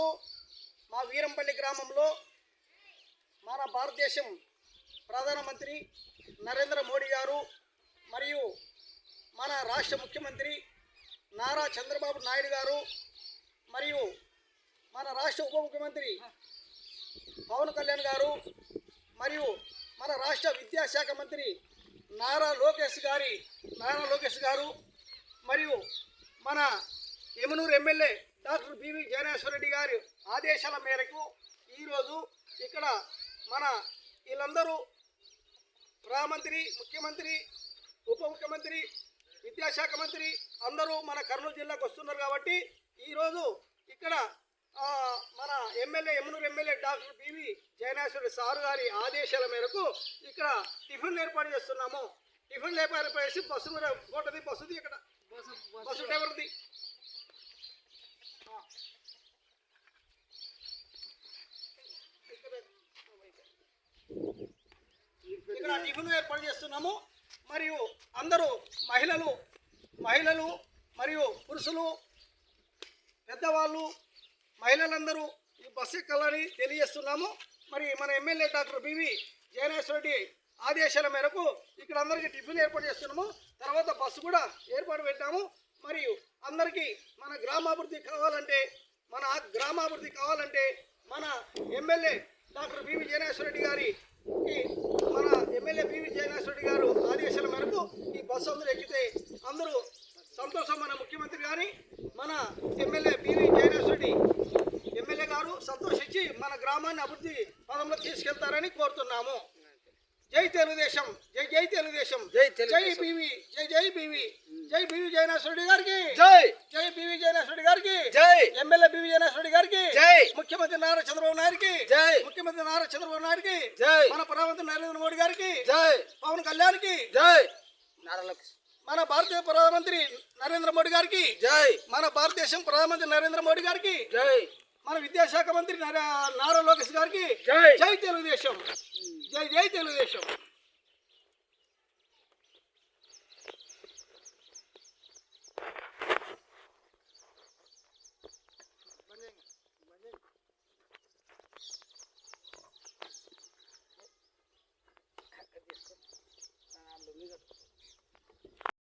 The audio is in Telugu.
ఈరోజు మా వీరంపల్లి గ్రామంలో మన భారతదేశం ప్రధానమంత్రి నరేంద్ర మోడీ గారు మరియు మన రాష్ట్ర ముఖ్యమంత్రి నారా చంద్రబాబు నాయుడు గారు మరియు మన రాష్ట్ర ఉప ముఖ్యమంత్రి పవన్ కళ్యాణ్ గారు మరియు మన రాష్ట్ర విద్యాశాఖ మంత్రి నారా లోకేష్ గారు మరియు మన Yamanuru MLA doctor BV Jayaneshwar Reddy గారి ఆదేశాల మేరకు ఈరోజు ఇక్కడ మన వీళ్ళందరూ ప్రధానమంత్రి, ముఖ్యమంత్రి, ఉప ముఖ్యమంత్రి, విద్యాశాఖ మంత్రి అందరూ మన కర్నూలు జిల్లాకు వస్తున్నారు. కాబట్టి ఈరోజు ఇక్కడ మన Yamanuru MLA doctor BV Jayaneshwar sir గారి ఆదేశాల మేరకు ఇక్కడ టిఫిన్ ఏర్పాటు చేస్తున్నాము. టిఫిన్ ఏర్పాటు చేసి బస్సు కూడా పోటది, బస్సుది ఇక్కడ బస్సు డ్రైవర్ది ఇక్కడ టిఫిన్ ఏర్పాటు చేస్తున్నాము. మరియు అందరూ మహిళలు మరియు పురుషులు, పెద్దవాళ్ళు, మహిళలందరూ ఈ బస్సు ఎక్కాలని తెలియజేస్తున్నాము. మరి మన MLA doctor BV Jayaneshwar Reddy ఆదేశాల మేరకు ఇక్కడ అందరికీ టిఫిన్ ఏర్పాటు చేస్తున్నాము. తర్వాత బస్సు కూడా ఏర్పాటు పెట్టాము. మరియు అందరికీ మన గ్రామాభివృద్ధి కావాలంటే మన MLA doctor BV Jayaneshwar Reddy గారు ఆదేశాల మేరకు ఈ బస్సు అందరూ ఎక్కితే అందరూ సంతోషం. మన ముఖ్యమంత్రి కానీ మన MLA BV Jayaneshwar Reddy MLA గారు సంతోషించి మన గ్రామాన్ని అభివృద్ధి పదంలో తీసుకెళ్తారని కోరుతున్నాము. జై తెలుగుదేశం, జై జై తెలుగుదేశం, జై బివి జయనేశ్వర్ రెడ్డి గారికి జై బివి జయనేశ్వర్ రెడ్డి గారికి ఎమ్మెల్యే బివి జయనేశ్వర్ రెడ్డి గారికి ముఖ్యమంత్రి నారా చంద్రబాబు నాయుడుకి మన ప్రధానమంత్రి నరేంద్ర మోడీ గారికి పవన్ కళ్యాణ్కి మన భారతీయ ప్రధానమంత్రి నరేంద్ర మోడీ గారికి మన భారతదేశం ప్రధానమంత్రి నరేంద్ర మోడీ గారికి మన విద్యాశాఖ మంత్రి నారా లోకేష్ గారికి జై తెలుగుదేశం, జై జై తెలుగుదేశం.